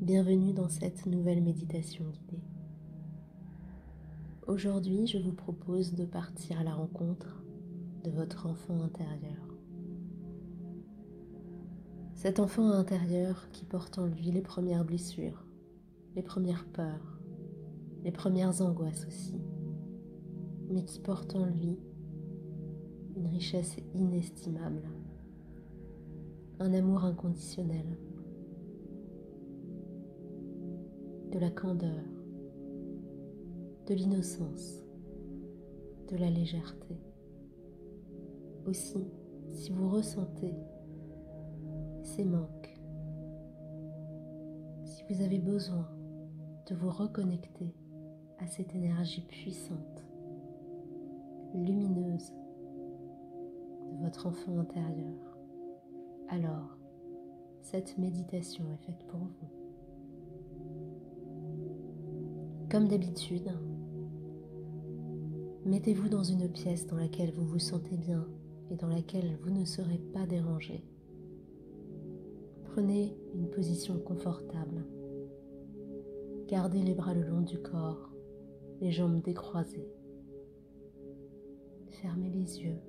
Bienvenue dans cette nouvelle méditation guidée. Aujourd'hui, je vous propose de partir à la rencontre de votre enfant intérieur. Cet enfant intérieur qui porte en lui les premières blessures, les premières peurs, les premières angoisses aussi, mais qui porte en lui une richesse inestimable, un amour inconditionnel, de la candeur, de l'innocence, de la légèreté. Aussi, si vous ressentez ces manques, si vous avez besoin de vous reconnecter à cette énergie puissante, lumineuse de votre enfant intérieur, alors cette méditation est faite pour vous. Comme d'habitude, mettez-vous dans une pièce dans laquelle vous vous sentez bien et dans laquelle vous ne serez pas dérangé. Prenez une position confortable. Gardez les bras le long du corps, les jambes décroisées. Fermez les yeux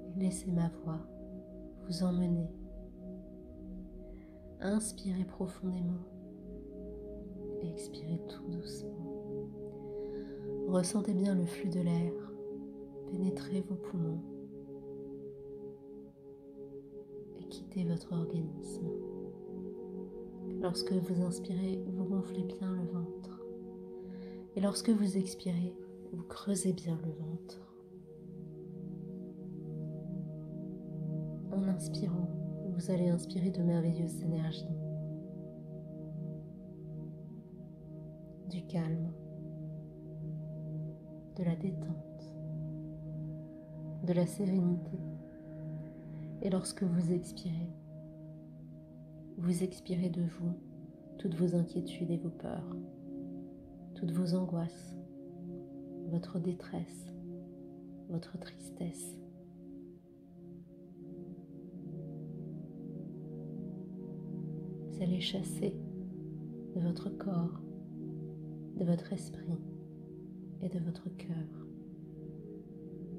et laissez ma voix vous emmener. Inspirez profondément et expirez tout doucement. Ressentez bien le flux de l'air pénétrer vos poumons et quitter votre organisme. Lorsque vous inspirez, vous gonflez bien le ventre. Et lorsque vous expirez, vous creusez bien le ventre. En inspirant, vous allez inspirer de merveilleuses énergies, du calme, de la détente, de la sérénité. Et lorsque vous expirez de vous toutes vos inquiétudes et vos peurs, toutes vos angoisses, votre détresse, votre tristesse. Vous allez chasser de votre corps, de votre esprit et de votre cœur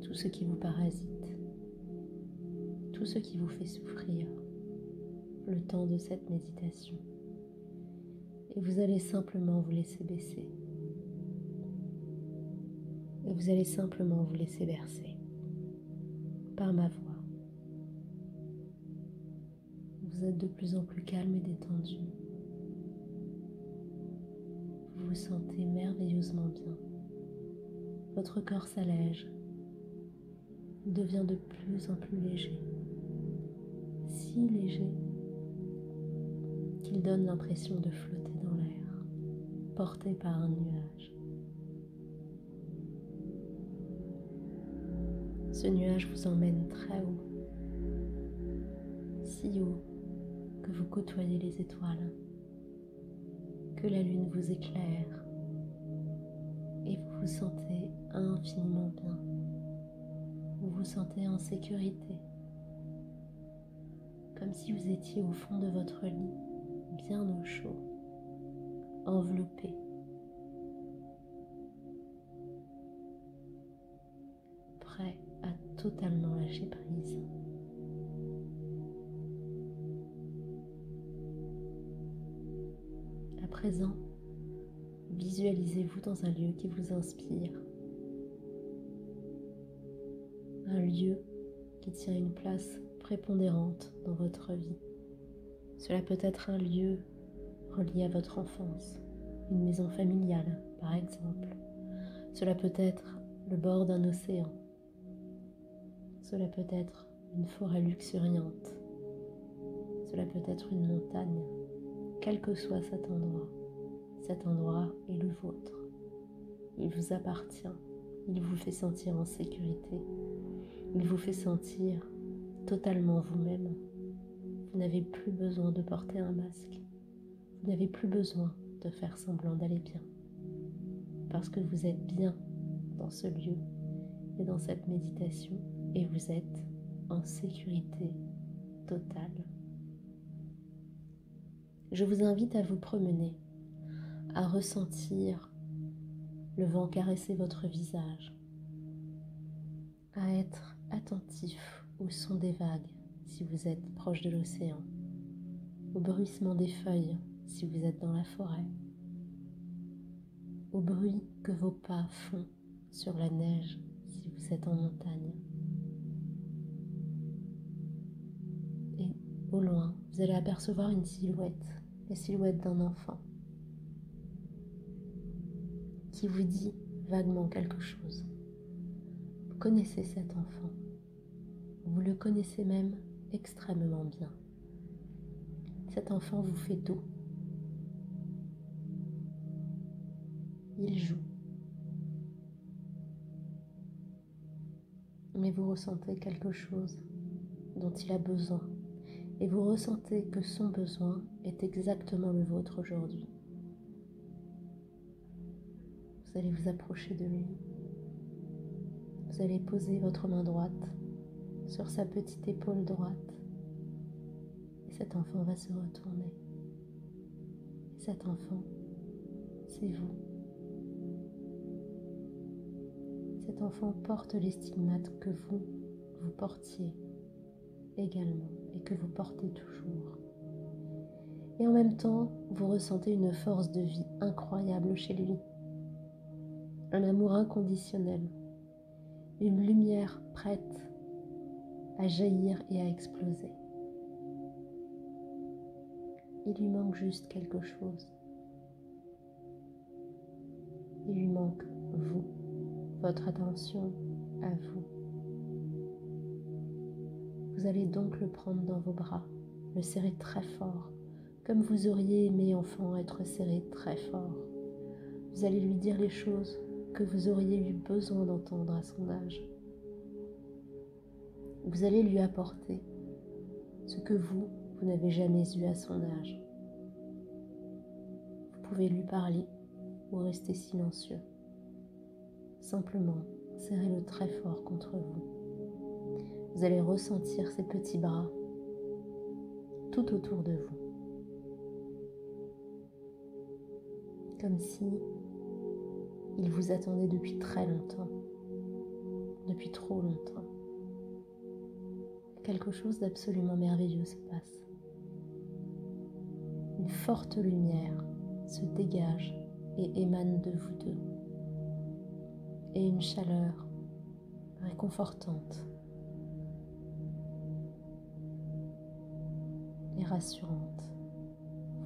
tout ce qui vous parasite, tout ce qui vous fait souffrir le temps de cette méditation. Et vous allez simplement vous laisser baisser. Et vous allez simplement vous laisser bercer par ma voix. Vous êtes de plus en plus calme et détendu. Vous vous sentez merveilleusement bien. Votre corps s'allège, devient de plus en plus léger. Si léger qu'il donne l'impression de flotter dans l'air, porté par un nuage. Ce nuage vous emmène très haut, si haut que vous côtoyez les étoiles, que la lune vous éclaire et vous vous sentez infiniment bien. Vous vous sentez en sécurité, comme si vous étiez au fond de votre lit, bien au chaud, enveloppé. Prêt à totalement lâcher prise. À présent, visualisez-vous dans un lieu qui vous inspire, un lieu qui tient une place prépondérante dans votre vie. Cela peut être un lieu relié à votre enfance, une maison familiale par exemple. Cela peut être le bord d'un océan. Cela peut être une forêt luxuriante. Cela peut être une montagne. Quel que soit cet endroit est le vôtre. Il vous appartient. Il vous fait sentir en sécurité. Il vous fait sentir totalement vous-même. Vous n'avez plus besoin de porter un masque. Vous n'avez plus besoin de faire semblant d'aller bien. Parce que vous êtes bien dans ce lieu et dans cette méditation et vous êtes en sécurité totale. Je vous invite à vous promener, à ressentir le vent caresser votre visage, à être attentif au son des vagues si vous êtes proche de l'océan, au bruissement des feuilles si vous êtes dans la forêt, au bruit que vos pas font sur la neige si vous êtes en montagne. Et au loin, vous allez apercevoir une silhouette, la silhouette d'un enfant qui vous dit vaguement quelque chose. Vous connaissez cet enfant, vous le connaissez même extrêmement bien. Cet enfant vous fait dos. Il joue. Mais vous ressentez quelque chose dont il a besoin. Et vous ressentez que son besoin est exactement le vôtre aujourd'hui. Vous allez vous approcher de lui. Vous allez poser votre main droite sur sa petite épaule droite. Et cet enfant va se retourner. Et cet enfant, c'est vous. Cet enfant porte les stigmates que vous portiez également et que vous portez toujours. Et en même temps, vous ressentez une force de vie incroyable chez lui. Un amour inconditionnel, une lumière prête à jaillir et à exploser. Il lui manque juste quelque chose. Il lui manque vous, votre attention à vous. Vous allez donc le prendre dans vos bras, le serrer très fort, comme vous auriez aimé enfant être serré très fort. Vous allez lui dire les choses que vous auriez eu besoin d'entendre à son âge. Vous allez lui apporter ce que vous n'avez jamais eu à son âge. Vous pouvez lui parler ou rester silencieux. Simplement, serrez-le très fort contre vous. Vous allez ressentir ses petits bras tout autour de vous. Comme si il vous attendait depuis très longtemps, depuis trop longtemps. Quelque chose d'absolument merveilleux se passe. Une forte lumière se dégage et émane de vous deux. Et une chaleur réconfortante et rassurante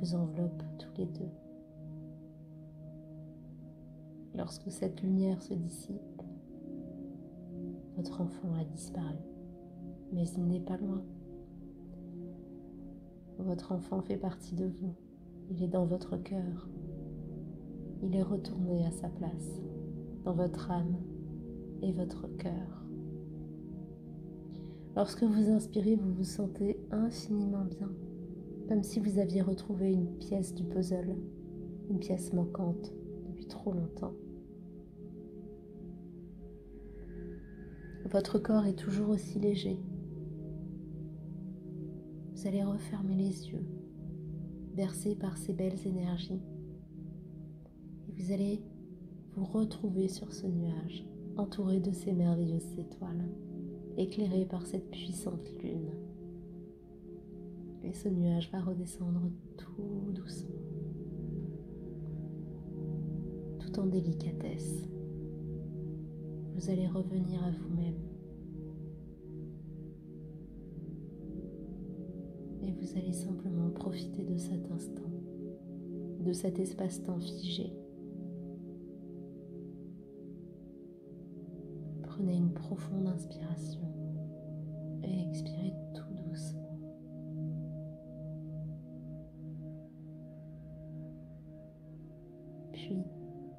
vous enveloppe tous les deux. Lorsque cette lumière se dissipe, votre enfant a disparu, mais il n'est pas loin. Votre enfant fait partie de vous, il est dans votre cœur, il est retourné à sa place, dans votre âme et votre cœur. Lorsque vous inspirez, vous vous sentez infiniment bien, comme si vous aviez retrouvé une pièce du puzzle, une pièce manquante depuis trop longtemps. Votre corps est toujours aussi léger. Vous allez refermer les yeux, bercés par ces belles énergies. Et vous allez vous retrouver sur ce nuage, entouré de ces merveilleuses étoiles, éclairé par cette puissante lune. Et ce nuage va redescendre tout doucement, tout en délicatesse. Vous allez revenir à vous-même. Et vous allez simplement profiter de cet instant, de cet espace-temps figé. Prenez une profonde inspiration et expirez tout doucement. Puis,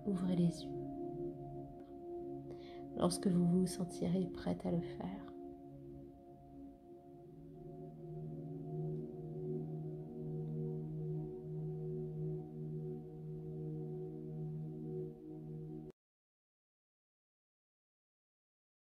ouvrez les yeux. Lorsque vous vous sentirez prête à le faire,